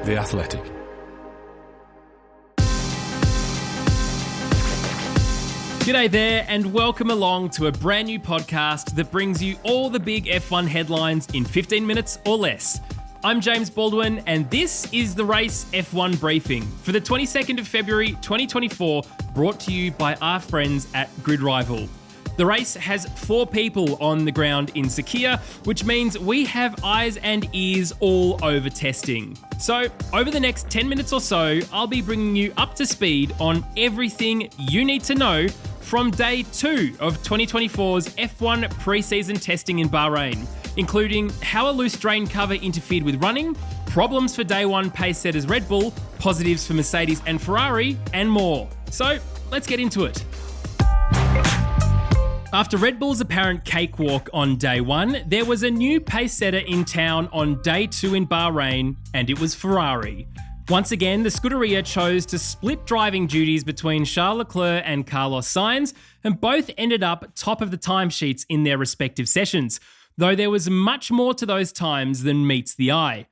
The Athletic. G'day there, and welcome along to a brand new podcast that brings you all the big F1 headlines in 15 minutes or less. I'm James Baldwin, and this is the Race F1 briefing for the 22nd of February 2024, brought to you by our friends at Grid Rival. The race has 4 people on the ground in Sakhir, which means we have eyes and ears all over testing. So, over the next 10 minutes or so, I'll be bringing you up to speed on everything you need to know from day 2 of 2024's F1 pre-season testing in Bahrain, including how a loose drain cover interfered with running, problems for day 1 pace-setters Red Bull, positives for Mercedes and Ferrari, and more. So, let's get into it. After Red Bull's apparent cakewalk on day 1, there was a new pace-setter in town on day 2 in Bahrain, and it was Ferrari. Once again, the Scuderia chose to split driving duties between Charles Leclerc and Carlos Sainz, and both ended up top of the timesheets in their respective sessions, though there was much more to those times than meets the eye.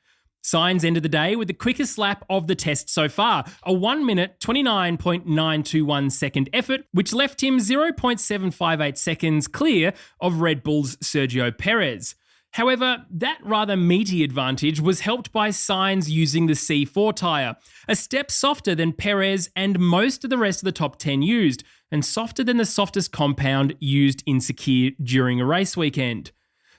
Sainz ended the day with the quickest lap of the test so far, a 1 minute 29.921 second effort, which left him 0.758 seconds clear of Red Bull's Sergio Perez. However, that rather meaty advantage was helped by Sainz using the C4 tyre, a step softer than Perez and most of the rest of the top 10 used, and softer than the softest compound used in Sakhir during a race weekend.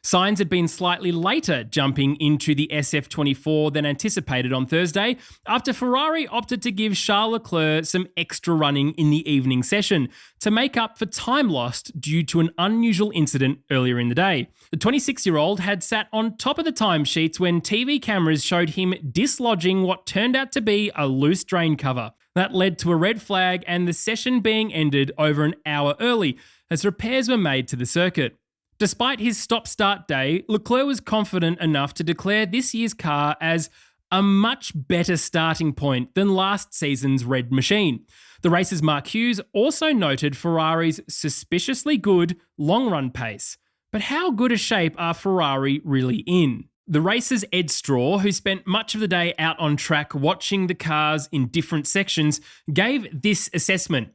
Sainz had been slightly later jumping into the SF24 than anticipated on Thursday, after Ferrari opted to give Charles Leclerc some extra running in the evening session to make up for time lost due to an unusual incident earlier in the day. The 26-year-old had sat on top of the timesheets when TV cameras showed him dislodging what turned out to be a loose drain cover. That led to a red flag and the session being ended over an hour early as repairs were made to the circuit. Despite his stop-start day, Leclerc was confident enough to declare this year's car as a much better starting point than last season's red machine. The race's Mark Hughes also noted Ferrari's suspiciously good long-run pace. But how good a shape are Ferrari really in? The race's Ed Straw, who spent much of the day out on track watching the cars in different sections, gave this assessment.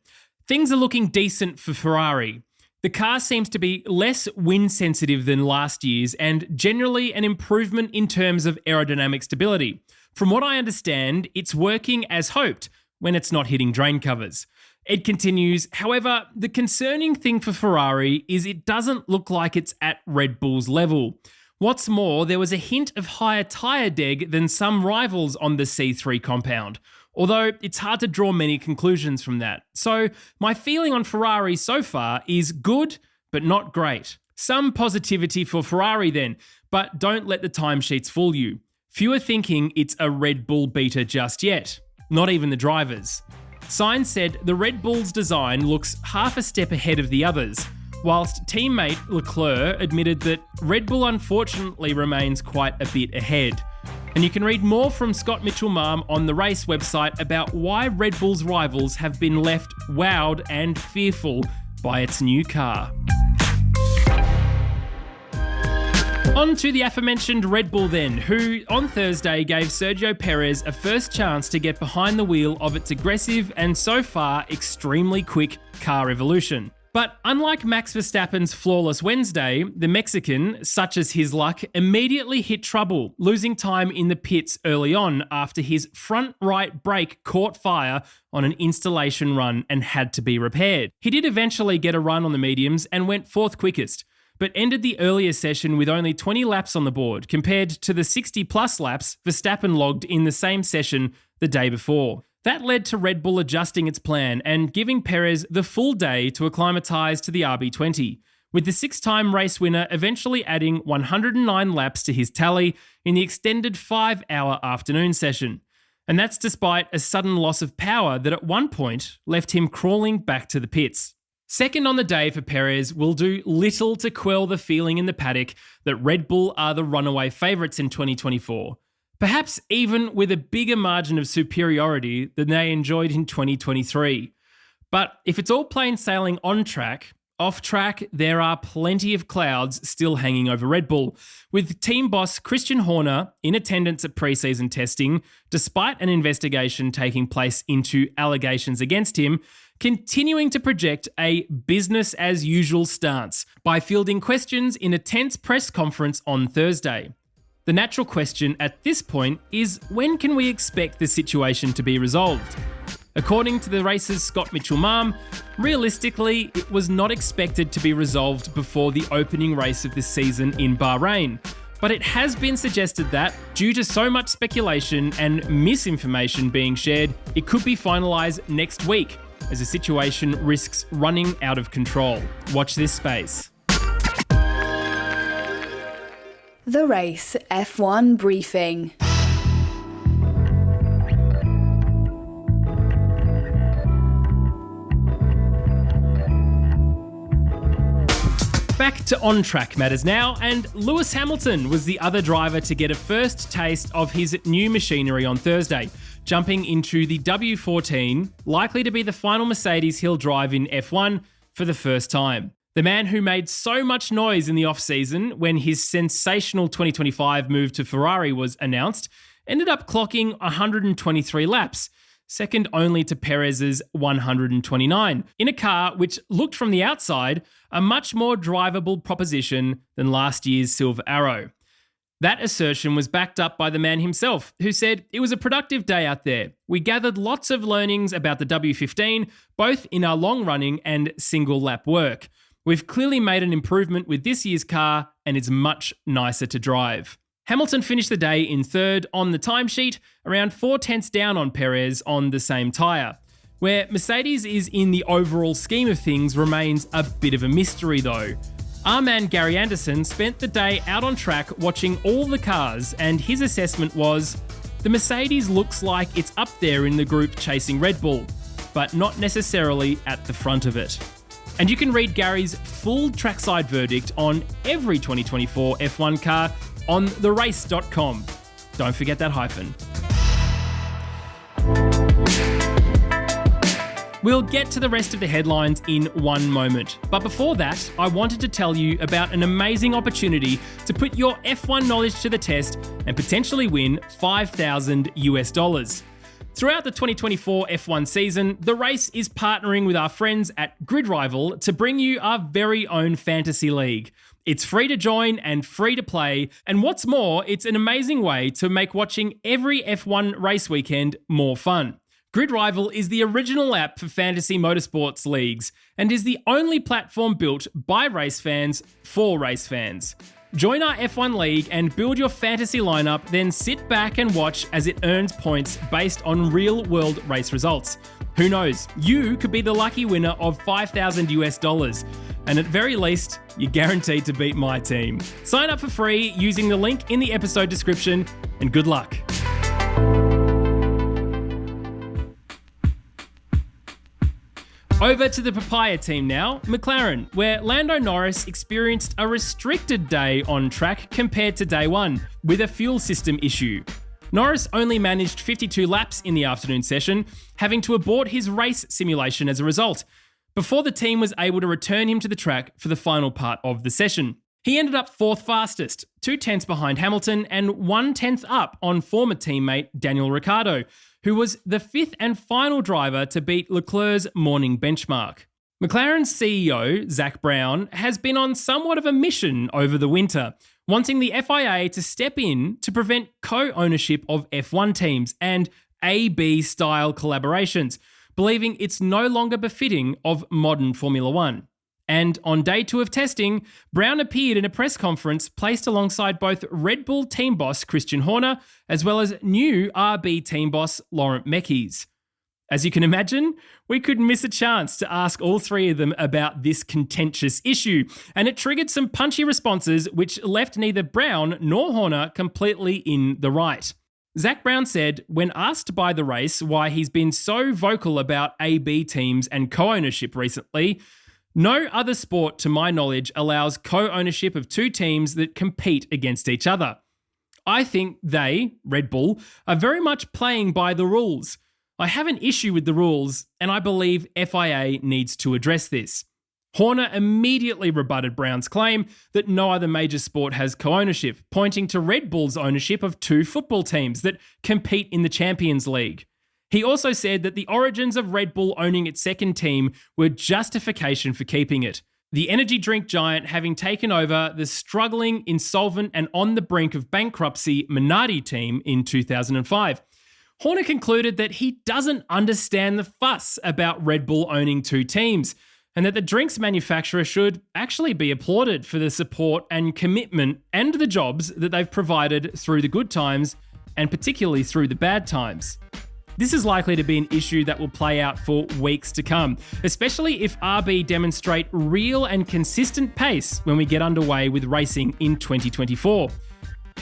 Things are looking decent for Ferrari. The car seems to be less wind sensitive than last year's and generally an improvement in terms of aerodynamic stability. From what I understand, it's working as hoped when it's not hitting drain covers. Ed continues, however, the concerning thing for Ferrari is it doesn't look like it's at Red Bull's level. What's more, there was a hint of higher tyre deg than some rivals on the C3 compound, although it's hard to draw many conclusions from that. So my feeling on Ferrari so far is good, but not great. Some positivity for Ferrari then, but don't let the timesheets fool you. Few are thinking it's a Red Bull beater just yet, not even the drivers. Sainz said the Red Bull's design looks half a step ahead of the others, whilst teammate Leclerc admitted that Red Bull unfortunately remains quite a bit ahead. And you can read more from Scott Mitchell-Marm on the race website about why Red Bull's rivals have been left wowed and fearful by its new car. On to the aforementioned Red Bull then, who on Thursday gave Sergio Perez a first chance to get behind the wheel of its aggressive and so far extremely quick car evolution. But unlike Max Verstappen's flawless Wednesday, the Mexican, such as his luck, immediately hit trouble, losing time in the pits early on after his front right brake caught fire on an installation run and had to be repaired. He did eventually get a run on the mediums and went 4th quickest, but ended the earlier session with only 20 laps on the board compared to the 60-plus laps Verstappen logged in the same session the day before. That led to Red Bull adjusting its plan and giving Perez the full day to acclimatise to the RB20, with the 6-time race winner eventually adding 109 laps to his tally in the extended 5-hour afternoon session. And that's despite a sudden loss of power that at one point left him crawling back to the pits. Second on the day for Perez will do little to quell the feeling in the paddock that Red Bull are the runaway favourites in 2024. Perhaps even with a bigger margin of superiority than they enjoyed in 2023. But if it's all plain sailing on track, Off track, there are plenty of clouds still hanging over Red Bull, with team boss Christian Horner in attendance at pre-season testing, despite an investigation taking place into allegations against him, continuing to project a business-as-usual stance by fielding questions in a tense press conference on Thursday. The natural question at this point is, when can we expect the situation to be resolved? According to the race's Scott Mitchell-Marm, realistically, it was not expected to be resolved before the opening race of this season in Bahrain. But it has been suggested that, due to so much speculation and misinformation being shared, it could be finalised next week, as the situation risks running out of control. Watch this space. The Race F1 Briefing. Back to on-track matters now, and Lewis Hamilton was the other driver to get a first taste of his new machinery on Thursday, jumping into the W14, likely to be the final Mercedes he'll drive in F1 for the first time. The man who made so much noise in the off-season when his sensational 2025 move to Ferrari was announced, ended up clocking 123 laps, second only to Perez's 129, in a car which looked from the outside a much more drivable proposition than last year's Silver Arrow. That assertion was backed up by the man himself, who said, "It was a productive day out there. We gathered lots of learnings about the W15, both in our long-running and single-lap work. We've clearly made an improvement with this year's car, and it's much nicer to drive." Hamilton finished the day in third on the timesheet, around 4/10 down on Perez on the same tyre. Where Mercedes is in the overall scheme of things remains a bit of a mystery though. Our man Gary Anderson spent the day out on track watching all the cars, and his assessment was, the Mercedes looks like it's up there in the group chasing Red Bull, but not necessarily at the front of it. And you can read Gary's full trackside verdict on every 2024 F1 car on therace.com. Don't forget that hyphen. We'll get to the rest of the headlines in one moment. But before that, I wanted to tell you about an amazing opportunity to put your F1 knowledge to the test and potentially win $5,000. Throughout the 2024 F1 season, the race is partnering with our friends at Grid Rival to bring you our very own fantasy league. It's free to join and free to play, and what's more, it's an amazing way to make watching every F1 race weekend more fun. Grid Rival is the original app for fantasy motorsports leagues and is the only platform built by race fans for race fans. Join our F1 league and build your fantasy lineup, then sit back and watch as it earns points based on real-world race results. Who knows? You could be the lucky winner of $5,000, and at very least, you're guaranteed to beat my team. Sign up for free using the link in the episode description, and good luck. Over to the papaya team now, McLaren, where Lando Norris experienced a restricted day on track compared to day one, with a fuel system issue. Norris only managed 52 laps in the afternoon session, having to abort his race simulation as a result, before the team was able to return him to the track for the final part of the session. He ended up fourth fastest, 2/10 behind Hamilton and 1/10 up on former teammate Daniel Ricciardo, who was the fifth and final driver to beat Leclerc's morning benchmark. McLaren's CEO, Zak Brown, has been on somewhat of a mission over the winter, wanting the FIA to step in to prevent co-ownership of F1 teams and AB-style collaborations, believing it's no longer befitting of modern Formula One. And on day 2 of testing, Brown appeared in a press conference placed alongside both Red Bull team boss Christian Horner, as well as new RB team boss Laurent Mekies. As you can imagine, we couldn't miss a chance to ask all three of them about this contentious issue, and it triggered some punchy responses which left neither Brown nor Horner completely in the right. Zak Brown said, when asked by the race why he's been so vocal about AB teams and co-ownership recently, no other sport, to my knowledge, allows co-ownership of two teams that compete against each other. I think they, Red Bull, are very much playing by the rules. I have an issue with the rules, and I believe FIA needs to address this. Horner immediately rebutted Brown's claim that no other major sport has co-ownership, pointing to Red Bull's ownership of 2 football teams that compete in the Champions League. He also said that the origins of Red Bull owning its second team were justification for keeping it, the energy drink giant having taken over the struggling, insolvent and on the brink of bankruptcy Minardi team in 2005. Horner concluded that he doesn't understand the fuss about Red Bull owning 2 teams, and that the drinks manufacturer should actually be applauded for the support and commitment and the jobs that they've provided through the good times and particularly through the bad times. This is likely to be an issue that will play out for weeks to come, especially if RB demonstrate real and consistent pace when we get underway with racing in 2024.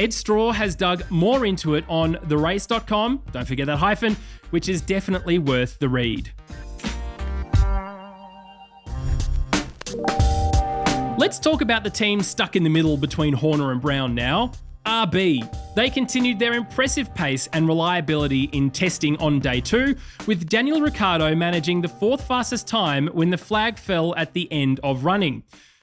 Ed Straw has dug more into it on therace.com, don't forget that hyphen, which is definitely worth the read. Let's talk about the team stuck in the middle between Horner and Brown now. RB. They continued their impressive pace and reliability in testing on day 2, with Daniel Ricciardo managing the 4th fastest time when the flag fell at the end of running.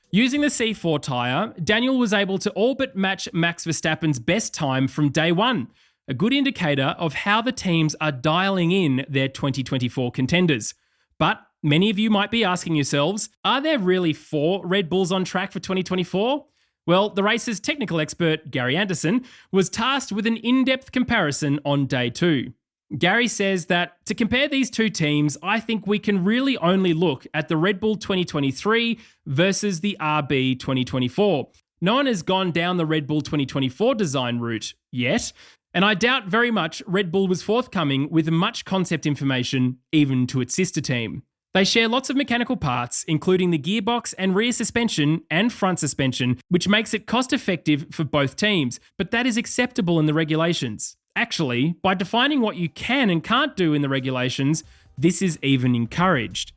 Using the C4 tyre, Daniel was able to all but match Max Verstappen's best time from day 1, a good indicator of how the teams are dialing in their 2024 contenders. But many of you might be asking yourselves, are there really 4 Red Bulls on track for 2024? Well, the race's technical expert, Gary Anderson, was tasked with an in-depth comparison on day 2. Gary says that to compare these 2 teams, I think we can really only look at the Red Bull 2023 versus the RB 2024. No one has gone down the Red Bull 2024 design route yet, and I doubt very much Red Bull was forthcoming with much concept information even to its sister team. They share lots of mechanical parts, including the gearbox and rear suspension and front suspension, which makes it cost-effective for both teams, but that is acceptable in the regulations. Actually, by defining what you can and can't do in the regulations, this is even encouraged.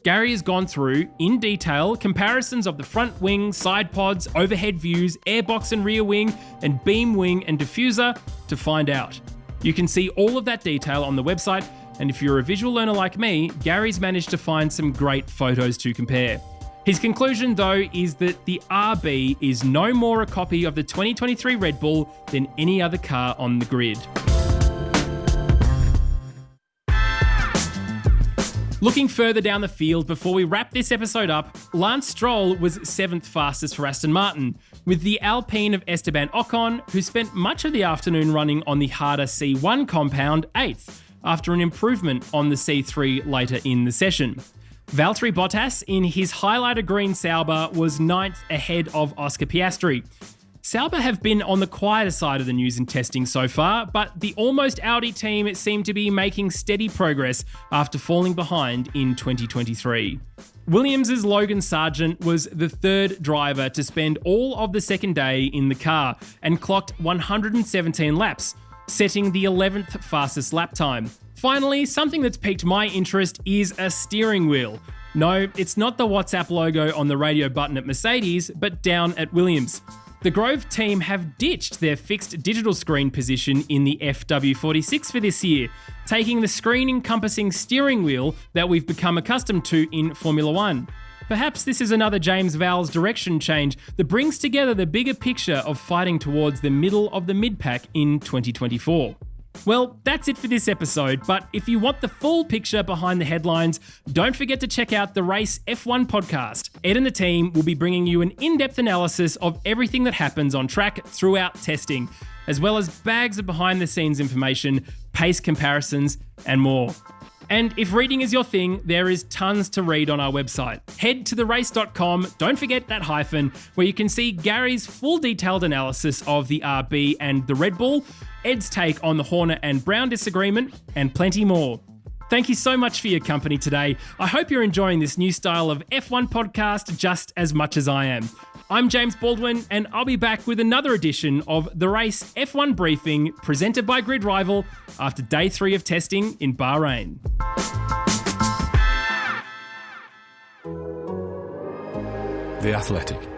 Gary has gone through, in detail, comparisons of the front wing, side pods, overhead views, airbox and rear wing, and beam wing and diffuser to find out. You can see all of that detail on the website, and if you're a visual learner like me, Gary's managed to find some great photos to compare. His conclusion, though, is that the RB is no more a copy of the 2023 Red Bull than any other car on the grid. Looking further down the field before we wrap this episode up, Lance Stroll was 7th fastest for Aston Martin, with the Alpine of Esteban Ocon, who spent much of the afternoon running on the harder C1 compound, 8th, after an improvement on the C3 later in the session. Valtteri Bottas, in his highlighter green Sauber, was 9th ahead of Oscar Piastri. Sauber have been on the quieter side of the news in testing so far, but the almost Audi team seemed to be making steady progress after falling behind in 2023. Williams' Logan Sargent was the 3rd driver to spend all of the second day in the car and clocked 117 laps, setting the 11th fastest lap time. Finally, something that's piqued my interest is a steering wheel. No, it's not the WhatsApp logo on the radio button at Mercedes, but down at Williams. The Grove team have ditched their fixed digital screen position in the FW46 for this year, taking the screen-encompassing steering wheel that we've become accustomed to in Formula One. Perhaps this is another James Vowles direction change that brings together the bigger picture of fighting towards the middle of the mid-pack in 2024. Well, that's it for this episode, but if you want the full picture behind the headlines, don't forget to check out the Race F1 podcast. Ed and the team will be bringing you an in-depth analysis of everything that happens on track throughout testing, as well as bags of behind-the-scenes information, pace comparisons, and more. And if reading is your thing, there is tons to read on our website. Head to therace.com, don't forget that hyphen, where you can see Gary's full detailed analysis of the RB and the Red Bull, Ed's take on the Horner and Brown disagreement, and plenty more. Thank you so much for your company today. I hope you're enjoying this new style of F1 podcast just as much as I am. I'm James Baldwin, and I'll be back with another edition of The Race F1 Briefing presented by Grid Rival after day 3 of testing in Bahrain. The Athletic.